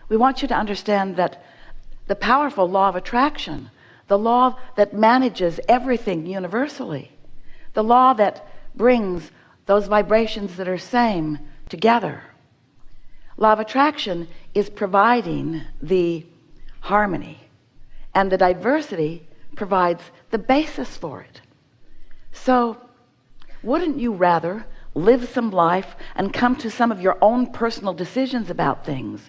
We want you to understand that the powerful law of attraction, the law that manages everything universally, the law that brings those vibrations that are same together. Law of attraction is providing the harmony, and the diversity provides the basis for it. So wouldn't you rather live some life and come to some of your own personal decisions about things,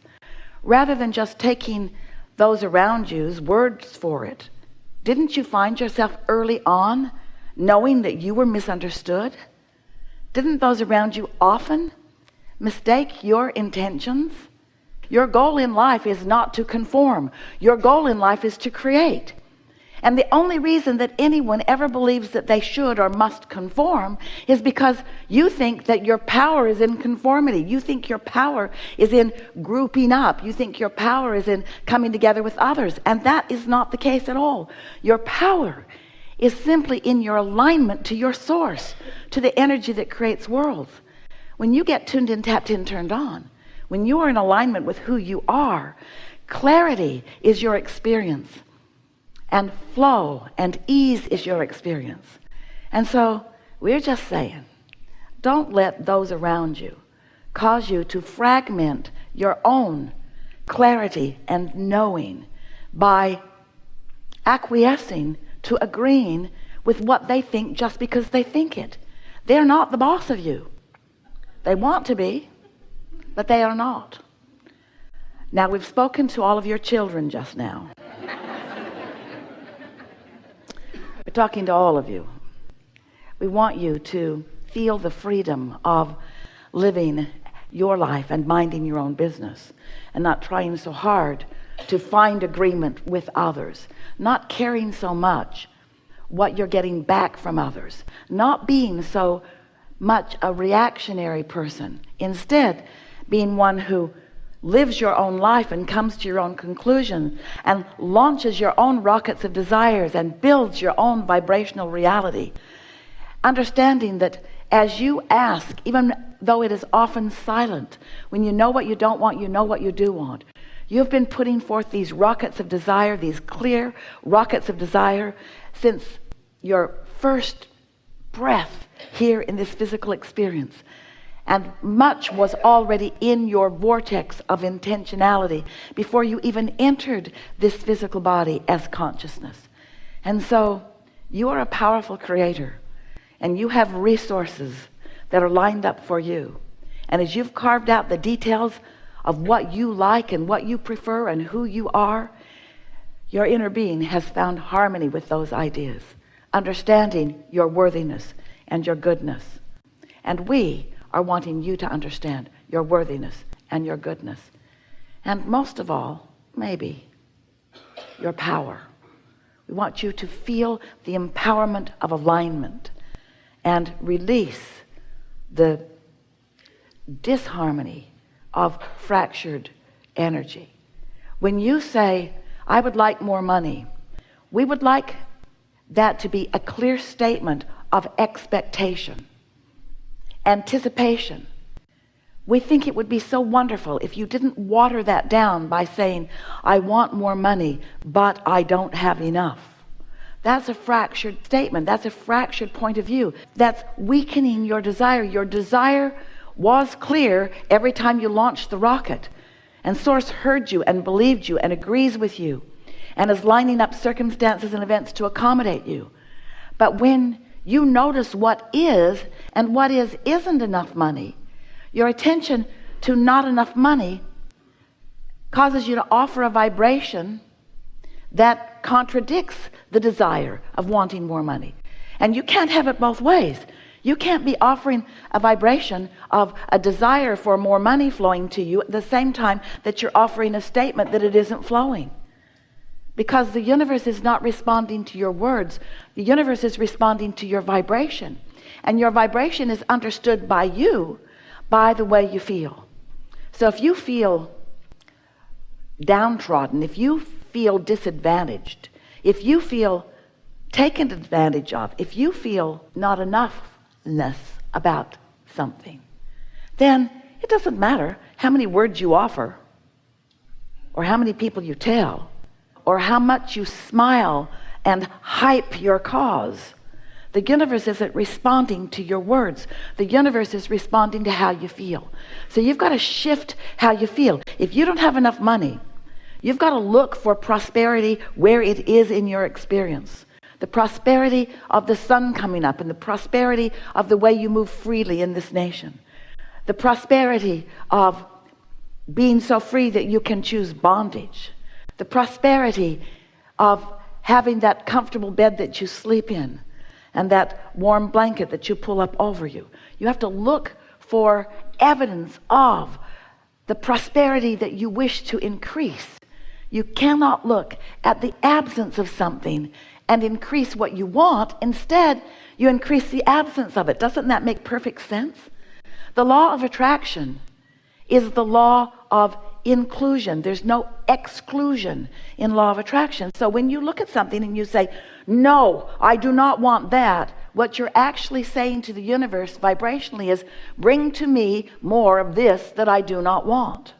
rather than just taking those around you's words for it? Didn't you find yourself early on knowing that you were misunderstood? Didn't those around you often mistake your intentions? Your goal in life is not to conform. Your goal in life is to create. And the only reason that anyone ever believes that they should or must conform is because you think that your power is in conformity. You think your power is in grouping up. You think your power is in coming together with others. And that is not the case at all. Your power is simply in your alignment to your source, to the energy that creates worlds. When you get tuned in, tapped in, turned on, when you are in alignment with who you are, clarity is your experience, and flow and ease is your experience. And so we're just saying, don't let those around you cause you to fragment your own clarity and knowing by acquiescing to agreeing with what they think just because they think it. They're not the boss of you. They want to be, but they are not. Now, we've spoken to all of your children just now. We're talking to all of you. We want you to feel the freedom of living your life and minding your own business, and not trying so hard to find agreement with others, not caring so much what you're getting back from others, not being so much a reactionary person, instead being one who lives your own life and comes to your own conclusions and launches your own rockets of desires and builds your own vibrational reality, understanding that as you ask, even though it is often silent, when you know what you don't want, you know what you do want. You've been putting forth these rockets of desire, these clear rockets of desire, since your first breath here in this physical experience. And much was already in your vortex of intentionality before you even entered this physical body as consciousness. And so you are a powerful creator, and you have resources that are lined up for you. And as you've carved out the details of what you like and what you prefer and who you are, your inner being has found harmony with those ideas, understanding your worthiness and your goodness. And we are wanting you to understand your worthiness and your goodness, and most of all, maybe, your power. We want you to feel the empowerment of alignment and release the disharmony of fractured energy. When you say, I would like more money, we would like that to be a clear statement of expectation, anticipation. We think it would be so wonderful if you didn't water that down by saying, I want more money, but I don't have enough. That's a fractured statement. That's a fractured point of view. That's weakening your desire. Your desire was clear every time you launched the rocket, and Source heard you and believed you and agrees with you and is lining up circumstances and events to accommodate you. But when you notice what is and what isn't enough money, your attention to not enough money causes you to offer a vibration that contradicts the desire of wanting more money. And you can't have it both ways. You can't be offering a vibration of a desire for more money flowing to you at the same time that you're offering a statement that it isn't flowing. Because the universe is not responding to your words. The universe is responding to your vibration. And your vibration is understood by you by the way you feel. So if you feel downtrodden, if you feel disadvantaged, if you feel taken advantage of, if you feel not enoughness about something, then it doesn't matter how many words you offer. or how many people you tell, or how much you smile and hype your cause. The universe isn't responding to your words. The universe is responding to how you feel. So you've got to shift how you feel. If you don't have enough money, you've got to look for prosperity where it is in your experience. The prosperity of the sun coming up, and the prosperity of the way you move freely in this nation. The prosperity of being so free that you can choose bondage. The prosperity of having that comfortable bed that you sleep in, and that warm blanket that you pull up over you. You have to look for evidence of the prosperity that you wish to increase. You cannot look at the absence of something and increase what you want. Instead, you increase the absence of it. Doesn't that make perfect sense? The law of attraction is the law of inclusion. There's no exclusion in law of attraction. So when you look at something and you say, no, I do not want that, what you're actually saying to the universe vibrationally is, bring to me more of this that I do not want.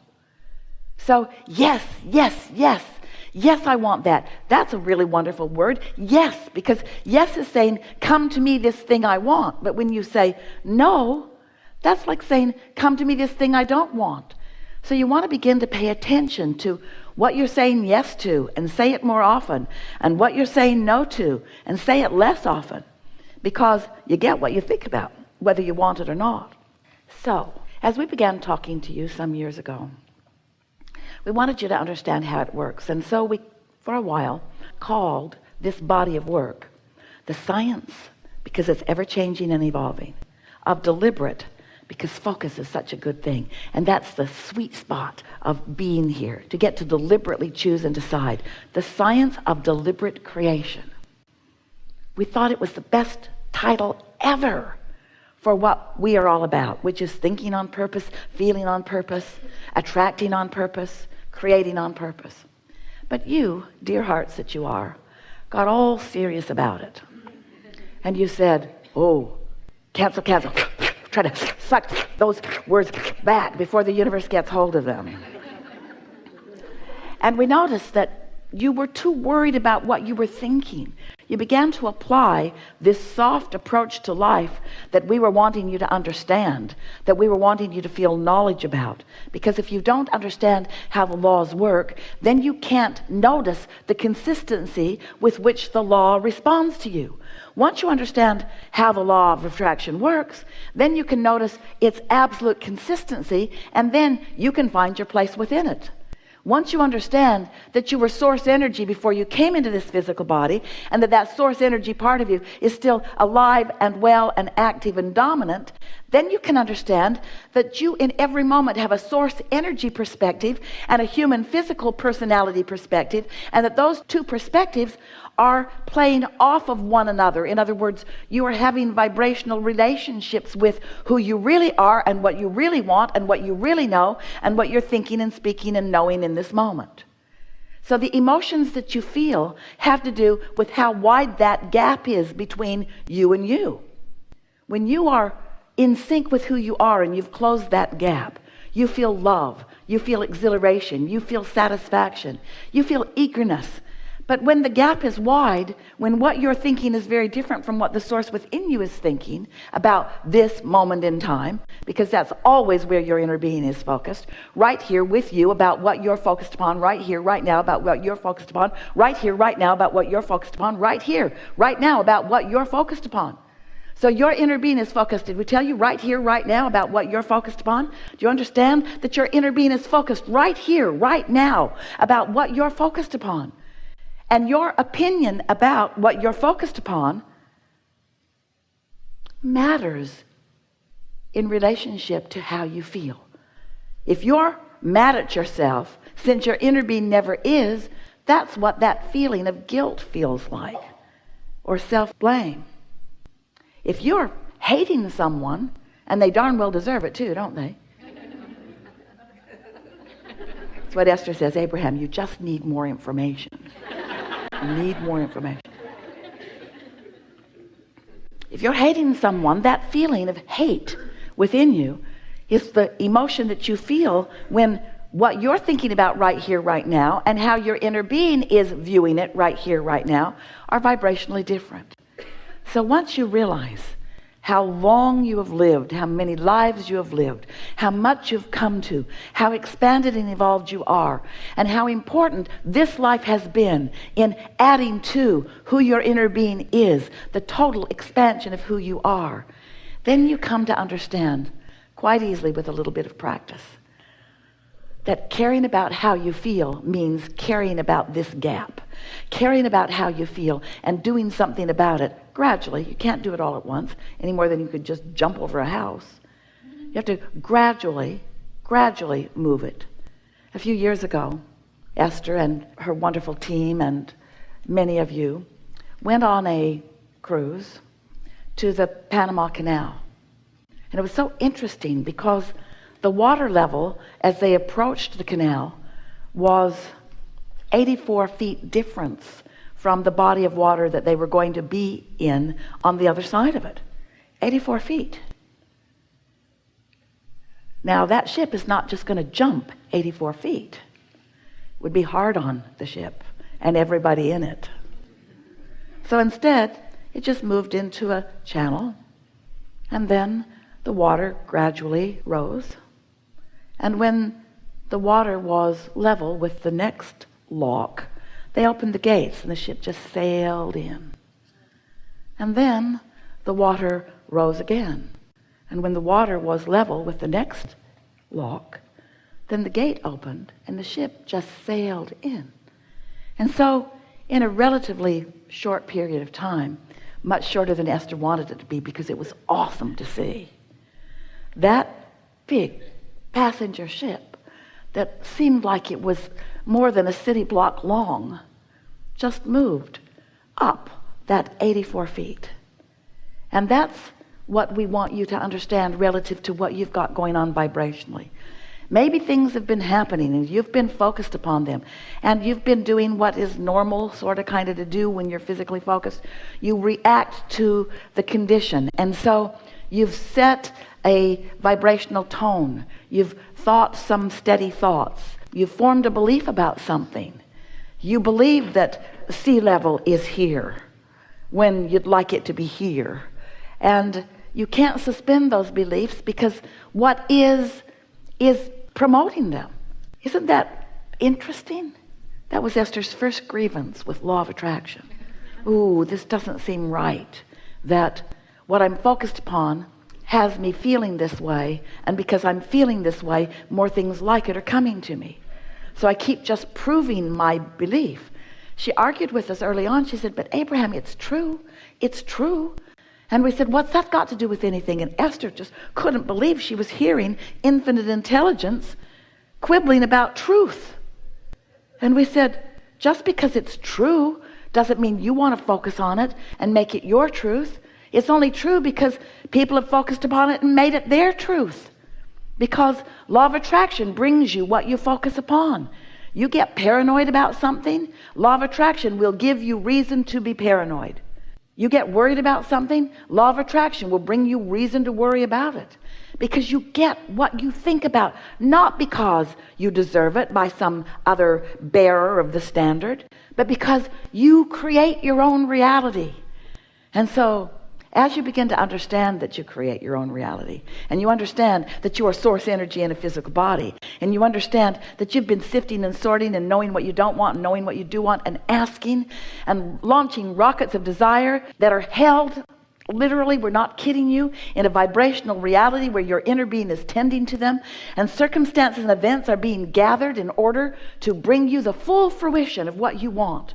So yes, yes, yes, yes, I want that. That's a really wonderful word. Yes, because yes is saying, come to me this thing I want. But when you say no, that's like saying, come to me this thing I don't want. So you want to begin to pay attention to what you're saying yes to, and say it more often, and what you're saying no to, and say it less often, because you get what you think about, whether you want it or not. So as we began talking to you some years ago, we wanted you to understand how it works. And so we, for a while, called this body of work the science, because it's ever changing and evolving, of deliberate, because focus is such a good thing. And that's the sweet spot of being here, to get to deliberately choose and decide. The science of deliberate creation. We thought it was the best title ever for what we are all about, which is thinking on purpose, feeling on purpose, attracting on purpose, creating on purpose. But you, dear hearts that you are, got all serious about it. And you said, oh, cancel, cancel. Try to suck those words back before the universe gets hold of them. And we noticed that you were too worried about what you were thinking. You began to apply this soft approach to life that we were wanting you to understand, that we were wanting you to feel knowledge about. Because if you don't understand how the laws work, then you can't notice the consistency with which the law responds to you. Once you understand how the law of attraction works, then you can notice its absolute consistency, and then you can find your place within it. Once you understand that you were source energy before you came into this physical body, and that source energy part of you is still alive and well and active and dominant, then you can understand that you in every moment have a source energy perspective and a human physical personality perspective, and that those two perspectives are playing off of one another. In other words, you are having vibrational relationships with who you really are, and what you really want, and what you really know, and what you're thinking and speaking and knowing in this moment. So the emotions that you feel have to do with how wide that gap is between you and you. When you are in sync with who you are and you've closed that gap, you feel love, you feel exhilaration, you feel satisfaction, you feel eagerness. But when the gap is wide, when what you're thinking is very different from what the source within you is thinking about this moment in time, because that's always where your inner being is focused, right here with you about what you're focused upon, right here, right now about what you're focused upon, right here, right now about what you're focused upon, right here, right now about what you're focused upon. So your inner being is focused. Did we tell you right here, right now about what you're focused upon? Do you understand that your inner being is focused right here, right now about what you're focused upon? And your opinion about what you're focused upon matters in relationship to how you feel. If you're mad at yourself, since your inner being never is, that's what that feeling of guilt feels like, or self-blame. If you're hating someone, and they darn well deserve it too, don't they? That's what Esther says, Abraham, you just need more information. You need more information. If you're hating someone, that feeling of hate within you is the emotion that you feel when what you're thinking about right here, right now, and how your inner being is viewing it right here, right now, are vibrationally different. So once you realize how long you have lived, how many lives you have lived, how much you've come to, how expanded and evolved you are, and how important this life has been in adding to who your inner being is, the total expansion of who you are, then you come to understand quite easily, with a little bit of practice, that caring about how you feel means caring about this gap, caring about how you feel and doing something about it gradually. You can't do it all at once any more than you could just jump over a house. You have to gradually move it. A few years ago, Esther and her wonderful team and many of you went on a cruise to the Panama Canal. And it was so interesting because the water level as they approached the canal was 84 feet difference from the body of water that they were going to be in on the other side of it. 84 feet. Now that ship is not just going to jump 84 feet. It would be hard on the ship and everybody in it. So instead, it just moved into a channel, and then the water gradually rose. And when the water was level with the next lock, they opened the gates and the ship just sailed in. And then the water rose again. And when the water was level with the next lock, then the gate opened and the ship just sailed in. And so in a relatively short period of time, much shorter than Esther wanted it to be because it was awesome to see, that big passenger ship that seemed like it was more than a city block long just moved up that 84 feet. And that's what we want you to understand relative to what you've got going on vibrationally. Maybe things have been happening and you've been focused upon them, and you've been doing what is normal sort of kind of to do when you're physically focused. You react to the condition, and so you've set a vibrational tone. You've thought some steady thoughts. You've formed a belief about something. You believe that sea level is here when you'd like it to be here. And you can't suspend those beliefs because what is promoting them. Isn't that interesting? That was Esther's first grievance with law of attraction. Ooh, this doesn't seem right. That what I'm focused upon has me feeling this way, and because I'm feeling this way, more things like it are coming to me. So I keep just proving my belief. She argued with us early on. She said, but Abraham, it's true. It's true. And we said, what's that got to do with anything? And Esther just couldn't believe she was hearing infinite intelligence quibbling about truth. And we said, just because it's true doesn't mean you want to focus on it and make it your truth. It's only true because people have focused upon it and made it their truth. Because law of attraction brings you what you focus upon. You get paranoid about something, law of attraction will give you reason to be paranoid. You get worried about something, law of attraction will bring you reason to worry about it. Because you get what you think about, not because you deserve it by some other bearer of the standard, but because you create your own reality. And so, as you begin to understand that you create your own reality, and you understand that you are source energy in a physical body, and you understand that you've been sifting and sorting and knowing what you don't want and knowing what you do want and asking and launching rockets of desire that are held, literally, we're not kidding you, in a vibrational reality where your inner being is tending to them, and circumstances and events are being gathered in order to bring you the full fruition of what you want.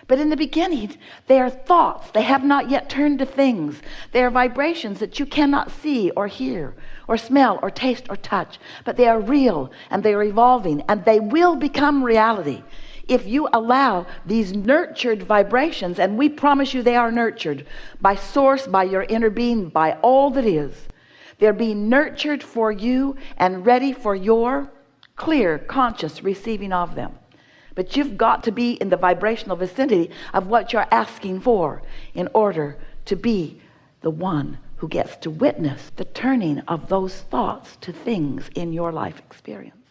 But in the beginning, they are thoughts. They have not yet turned to things. They are vibrations that you cannot see or hear or smell or taste or touch. But they are real and they are evolving, and they will become reality if you allow these nurtured vibrations, and we promise you they are nurtured by source, by your inner being, by all that is. They're being nurtured for you and ready for your clear, conscious receiving of them. But you've got to be in the vibrational vicinity of what you're asking for in order to be the one who gets to witness the turning of those thoughts to things in your life experience.